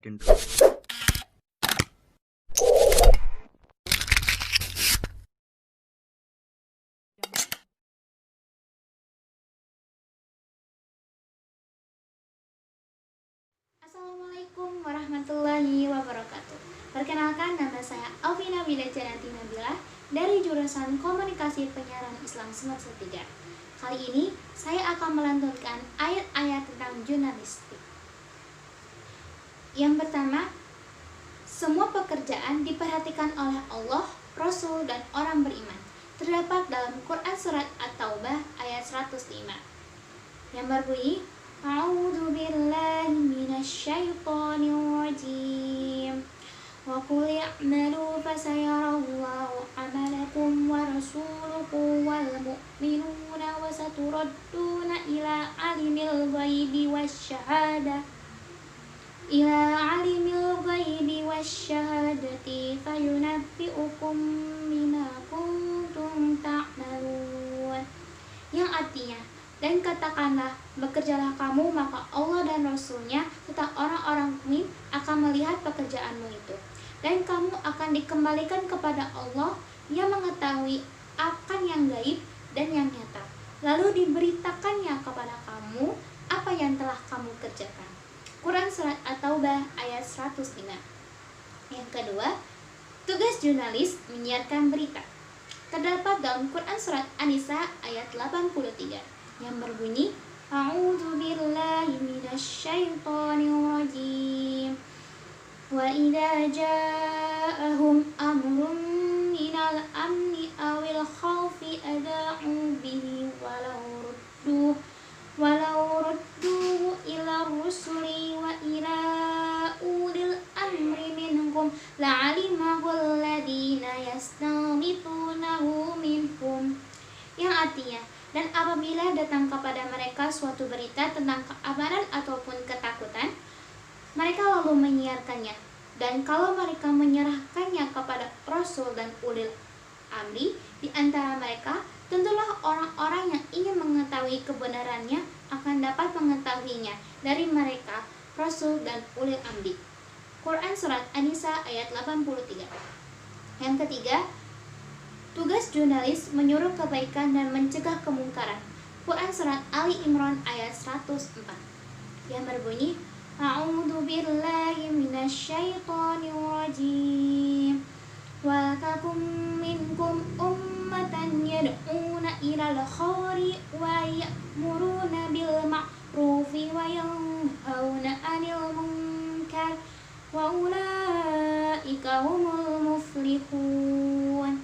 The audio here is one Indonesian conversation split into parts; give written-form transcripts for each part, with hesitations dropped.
intro. Assalamualaikum warahmatullahi wabarakatuh. Perkenalkan, nama saya Alvina Widajanati Nabila dari jurusan Komunikasi Penyiaran Islam semester 3. Kali ini saya akan melantunkan ayat-ayat tentang jurnalistik. Yang pertama, semua pekerjaan diperhatikan oleh Allah, Rasul, dan orang beriman. Terdapat dalam Quran Surat At-Taubah ayat 105 yang berbunyi, A'udzu billahi minasyaitonir rajim. Wa qul i'malu fasayarallahu 'amalakum wa rasuluhu wal mu'minuna wa saturadduna ila 'alimil ghaibi wasyahadati fayunabbi'ukum bima kuntum ta'malun. Yang artinya, dan katakanlah, bekerjalah kamu, maka Allah dan Rasul-Nya serta orang-orang mukmin akan melihat pekerjaanmu itu. Dan kamu akan dikembalikan kepada Allah yang mengetahui akan yang gaib dan yang nyata. Lalu diberitakannya kepada kamu apa yang telah kamu kerjakan. Quran Surat At-Taubah ayat 105. Yang kedua, tugas jurnalis menyiarkan berita. Terdapat dalam Quran Surat An-Nisa ayat 83 yang berbunyi, A'udzu billahi minasyaitonir rajim. Wa idza ja'ahum amrun minal amni awil khaufi ada'u bihi walau rudduhu ila rusuli wa ila ulil amri minhum la'alimahu alladhina yastanbitunahu minhum. Yang artinya, dan apabila datang kepada mereka suatu berita tentang keamanan ataupun ketakutan, mereka lalu menyiarkannya. Dan kalau mereka menyerahkannya kepada Rasul dan ulil amri di antara mereka, tentulah orang-orang yang ingin mengetahui kebenarannya akan dapat mengetahuinya dari mereka, Rasul dan ulil amri. Quran Surat An-Nisa ayat 83. Yang ketiga, tugas jurnalis menyuruh kebaikan dan mencegah kemungkaran. Quran Surat Ali Imran ayat 104 yang berbunyi, A'udzu billahi minasyaitonir rajim. Wa takum minkum ummatan yad'una ilal khairi wa ya'muruna bil ma'rufi wa yanhauna 'anil munkar wa ulaika humul muflihun.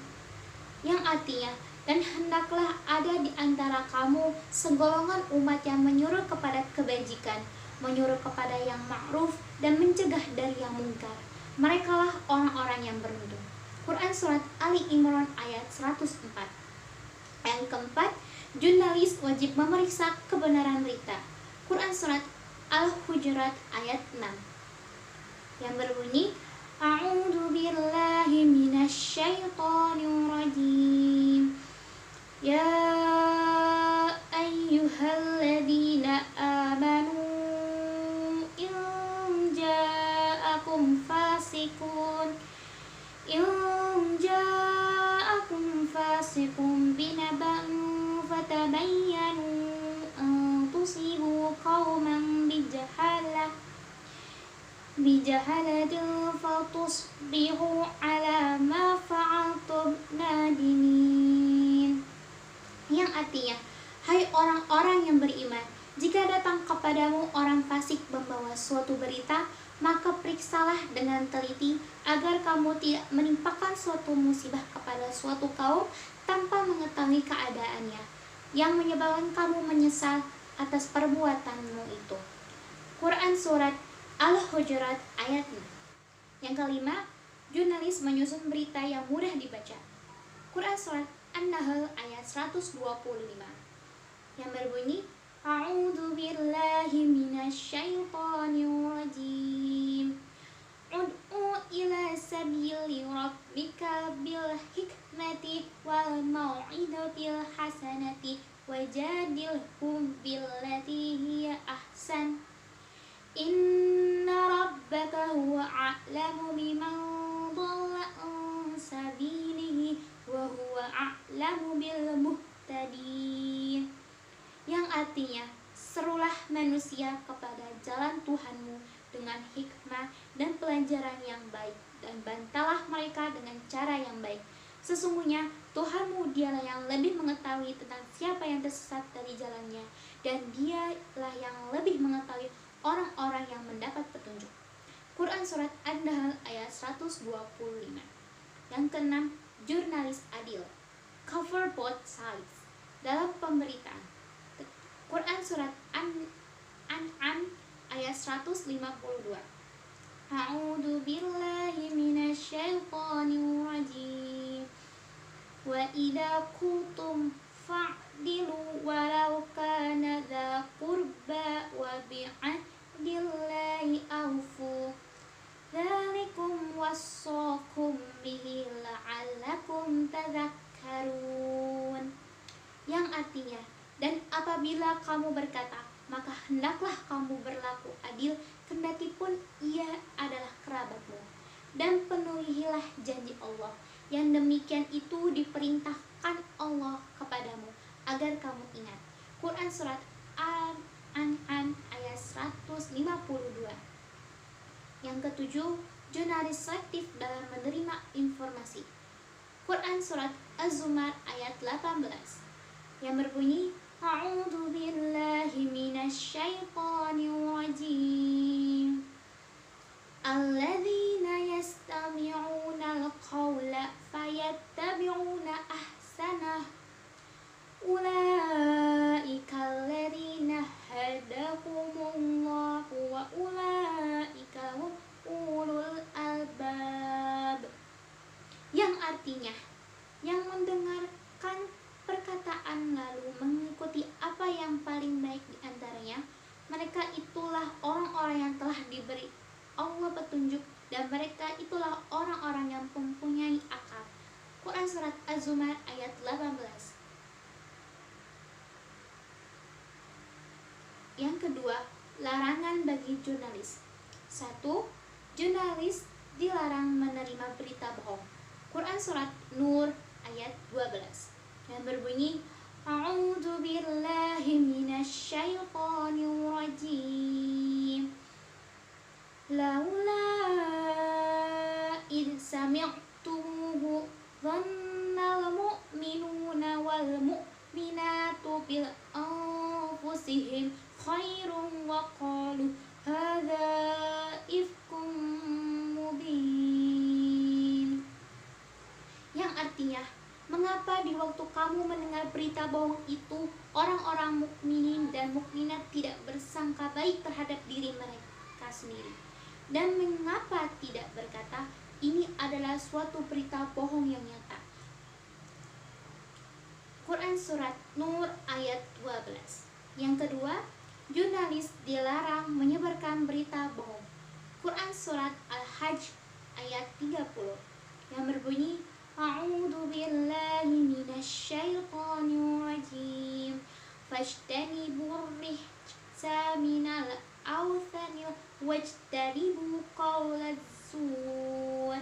Yang artinya, dan hendaklah ada di antara kamu segolongan umat yang menyuruh kepada kebajikan, menyuruh kepada yang ma'ruf, dan mencegah dari yang mungkar. Merekalah orang-orang yang beruntung. Quran Surat Ali Imran ayat 104. Yang keempat, jurnalis wajib memeriksa kebenaran berita. Quran Surat Al-Hujurat ayat 6 yang berbunyi, A'udzu billahi minasyaitonir rajim. Ya ayyuhalladzina amanu in ja'akum fasiqun binaba'in fatabayyanu an tusibu qauman bijahalatin fatusbihu ala ma fa'altum nadimin. Yang artinya, hai orang-orang yang beriman, jika datang kepadamu orang fasik membawa suatu berita, maka periksalah dengan teliti agar kamu tidak menimpakan suatu musibah kepada suatu kaum tanpa mengetahui keadaannya, yang menyebabkan kamu menyesal atas perbuatanmu itu. Quran Surat Al-Hujurat ayat 6. Yang kelima, jurnalis menyusun berita yang mudah dibaca. Quran Surat An-Nahl ayat 125 yang berbunyi, A'udzu billahi minasyaitonir rajim. Ud'u ila sabili rabbika bil hikmati wal mau'izatil hasanati wajadilhum billati hiya ahsan. Inna rabbaka huwa a'lamu biman dhalla an sabilihi wa huwa a'lamu bil muhtadin. Yang artinya, serulah manusia kepada jalan Tuhanmu dengan hikmah dan pelajaran yang baik, dan bantalah mereka dengan cara yang baik. Sesungguhnya Tuhanmu dialah yang lebih mengetahui tentang siapa yang tersesat dari jalannya, dan dialah yang lebih mengetahui orang-orang yang mendapat petunjuk. Quran Surat An-Nahl ayat 125. Yang keenam, jurnalis adil. Cover both sides. Dalam pemberitaan, Quran Surat An-An'am ayat 152. A'udzu billahi minasyaitonir rajim. Wa idza kuntum fa'dilu walau kana dza qurba wa bi'ahdillahi awfu. Dzalikum wassaqum bihi la'allakum tadhakkarun. Yang artinya, dan apabila kamu berkata, maka hendaklah kamu berlaku adil, kendati pun ia adalah kerabatmu. Dan penuhilah janji Allah. Yang demikian itu diperintahkan Allah kepadamu agar kamu ingat. Quran Surat An-An'am ayat 152. Yang ketujuh, jurnalis selektif dalam menerima informasi. Quran Surat Az-Zumar ayat 18 yang berbunyi, A'udzu billahi minasyaitonir rajim. Alladzina yastami'una al-qawla fayattabi'una ahsanah. Ulaika alladzina hadahumullahu wa ulaika hum ulul albab. Yang artinya, yang mendengarkan perkataan lalu mengikuti apa yang paling baik di antaranya, mereka itulah orang-orang yang telah diberi Allah petunjuk, dan mereka itulah orang-orang yang mempunyai akal. Quran Surat Az-Zumar ayat 18. Yang kedua, larangan bagi jurnalis. 1. Jurnalis dilarang menerima berita bohong. Quran Surat Nur ayat 12 yang berbunyi, A'udzu billahi minasyaitonir rajim. Laula id sami'tumuhu dhannal mu'minuna wal mu'minatu bil anfusihim khairum wa qalu hadza ifkum mubin. Yang artinya, mengapa di waktu kamu mendengar berita bohong itu, orang-orang mukminin dan mukminat tidak bersangka baik terhadap diri mereka sendiri? Dan mengapa tidak berkata, ini adalah suatu berita bohong yang nyata? Quran Surat Nur ayat 12. Yang kedua, jurnalis dilarang menyebarkan berita bohong. Quran Surat Al-Hajj ayat 30 yang berbunyi, A'udzu billahi minasyaitonir rajim. Fajtanibur rijsa minal awthanil wajtanibu qaulaz zur.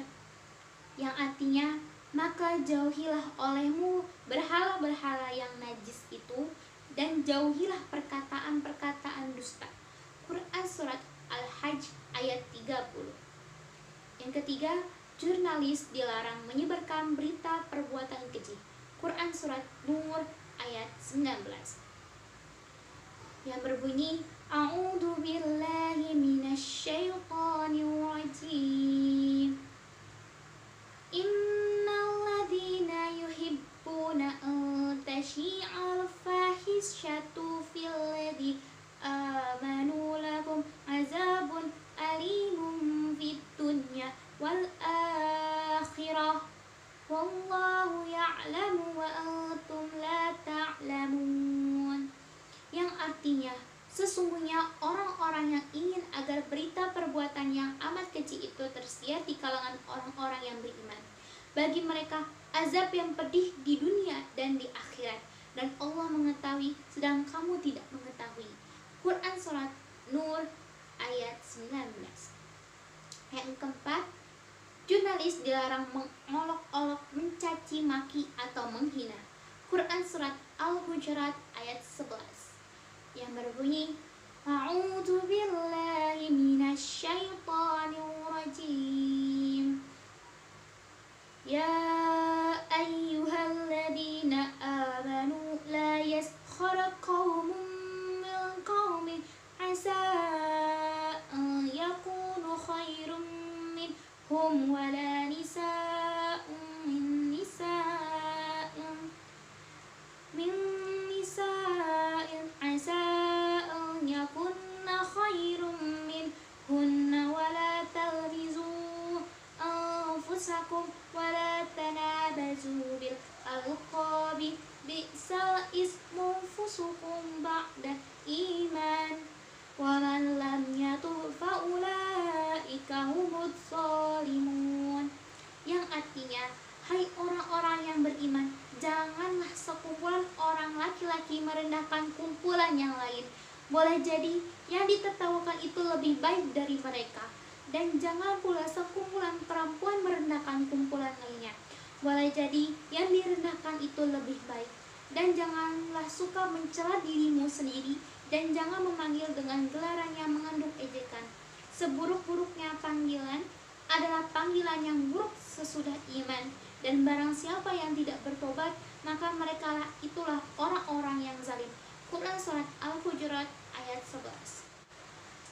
Yang artinya, maka jauhilah olehmu berhala-berhala yang najis itu, dan jauhilah perkataan-perkataan dusta. Quran Surat Al-Hajj ayat 30. Yang ketiga, jurnalis dilarang menyebarkan berita perbuatan keji. Quran Surat Nur ayat 19 yang berbunyi, A'udzu billahi minasyaitonir rajim. Innal ladzina yuhibbuna an tashi'al fahisyatu fil ladzi amanu lahum azabun alimun fid dunya wal akhirah wallahu ya'lamu wa antum la ta'lamun. Yang artinya, sesungguhnya orang-orang yang ingin agar berita perbuatan yang amat keji itu tersiar di kalangan orang-orang yang beriman, bagi mereka azab yang pedih di dunia dan di akhirat, dan Allah mengetahui sedang kamu tidak mengetahui. Quran Surat Nur ayat 19. Yang keempat, jurnalis dilarang mengolok-olok, mencaci maki atau menghina. Quran Surat Al-Hujurat ayat 11 yang berbunyi, A'udzu billahi minasyaitonir rajim. Ya ayyuhalladzina amanu la yaskhara qaumun min qaumin asa an yakunu khairum minhum wala nisa'un min nisa'in asa an yakunna khairum minhunna wala talmizu anfusakum wala tanabazu bil alqabi bi'sal ismu fusukum ba'da iman wa man lam yatub fa ulaika humudz zalimun. Yang artinya, hai orang-orang yang beriman, janganlah sekumpulan orang laki-laki merendahkan kumpulan yang lain. Boleh jadi yang ditertawakan itu lebih baik dari mereka. Dan jangan pula sekumpulan perempuan merendahkan kumpulan lainnya. Boleh jadi yang direndahkan itu lebih baik. Dan janganlah suka mencela dirimu sendiri, dan jangan memanggil dengan gelaran yang mengandung ejekan. Seburuk-buruknya panggilan adalah panggilan yang buruk sesudah iman. Dan barang siapa yang tidak bertobat, maka merekalah itulah orang-orang yang zalim. Quran Surat Al-Hujurat ayat 11.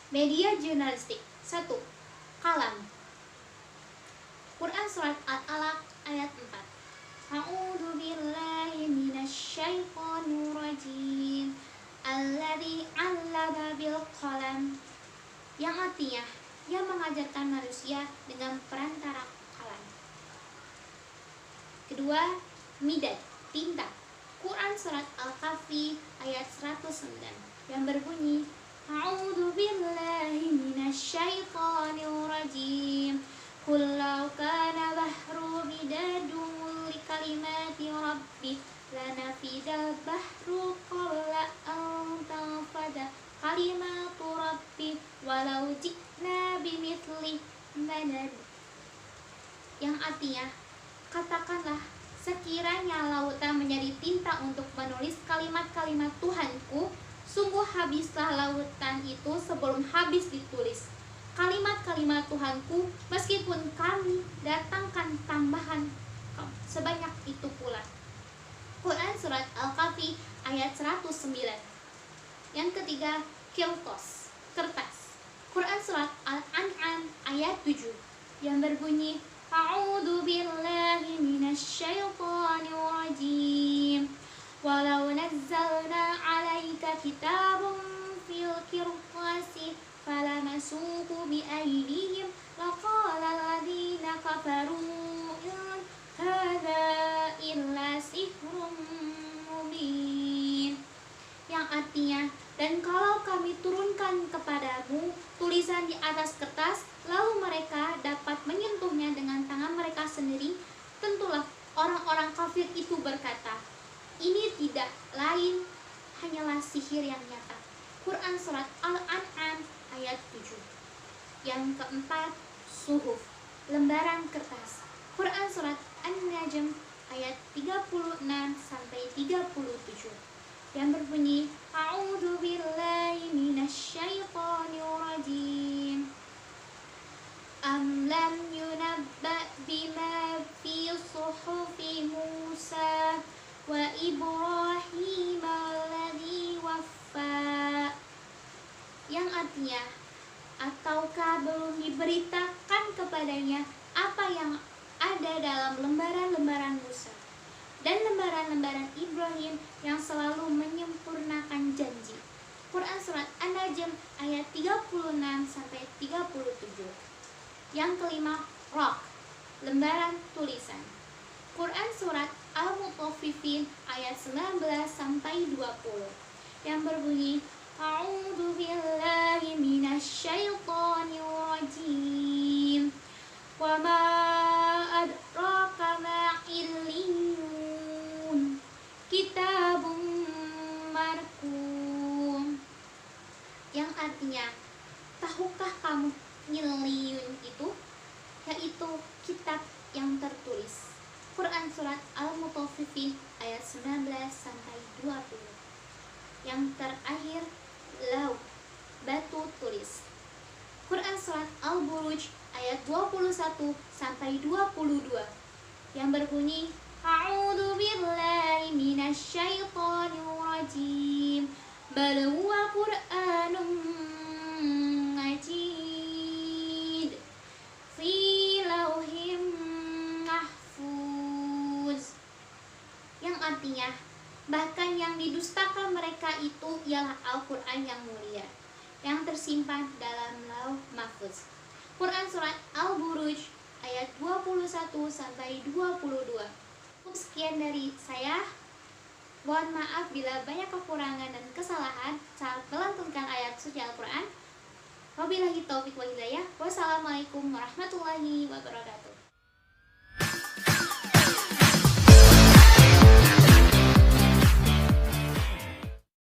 Media jurnalistik. 1. Kalam. Quran Surat Al-Alaq ayat 4. A'udzu billahi minasyaitonir rajim. Alladzi 'allama bil qalam. Yang artinya, yang mengajarkan manusia dengan perantara kalam. Kedua, midad, tinta. Quran Surat Al-Kahfi ayat 109 yang berbunyi, A'udzu billahi minasyaitonir rajim. Qul law kana bahru midadun li kalimati rabbi lanafidal bahru qabla an tanfada kalimatu rabbi walau ji'na bimithli madad. Yang artinya, katakanlah, sekiranya lautan menjadi tinta untuk menulis kalimat-kalimat Tuhanku, sungguh habislah lautan itu sebelum habis ditulis kalimat-kalimat Tuhanku, meskipun kami datangkan tambahan sebanyak itu pula. Quran Surat Al-Kahfi ayat 109. Yang ketiga, kirtos, kertas. Quran Surat Al-An'am ayat 7 yang berbunyi, A'udzu billahi minasyaitonir rajim. Walau nazzalna 'alaika kitabun fil qirtasi falamasuhu biaydihim laqala alladziina kafaru in hadza illa sihrun mubin. Yang artinya, dan kalau kami turunkan kepadamu tulisan di atas kertas, lalu mereka dapat menyentuhnya dengan tangan mereka sendiri, tentulah orang-orang kafir itu berkata, ini tidak lain hanyalah sihir yang nyata. Quran Surat Al-An'am ayat 7. Yang keempat, suhuf, lembaran kertas. Quran Surat An-Najm ayat 36 sampai 37 yang berbunyi, A'udzu billahi minasyaitonir rajim. Am lam yunabba bima fi suhufi Musa wa Ibrahim alladzi waffa. Yang artinya, ataukah belum diberitakan kepadanya apa yang ada dalam lembaran-lembaran Musa dan lembaran-lembaran Ibrahim yang selalu menyempurnakan janji. Quran Surat An-Najm ayat 36 sampai 37. Yang kelima, roh, lembaran tulisan. Quran Surat Al-Mutaffifin ayat 19 sampai 20 yang berbunyi, A'udzu billahi minasyaitonir rajim. Wa ma adraka ma illiyun. Kitabun marqum. Yang artinya, tahukah kamu Illiyun itu? 21 sampai 22 yang berbunyi A'udzu billahi minasyaitonir rajim bal huwa Qur'anun majid fi lauhim mahfuz, yang artinya bahkan yang didustakan mereka itu ialah Al-Quran yang mulia yang tersimpan dalam lauh mahfuz. Quran surat Al-Buruj ayat 21 sampai 22. Sekian dari saya. Mohon maaf bila banyak kekurangan dan kesalahan saat melantunkan ayat suci Al-Quran. Wabillahi taufiq wal hidayah. Wassalamualaikum warahmatullahi wabarakatuh.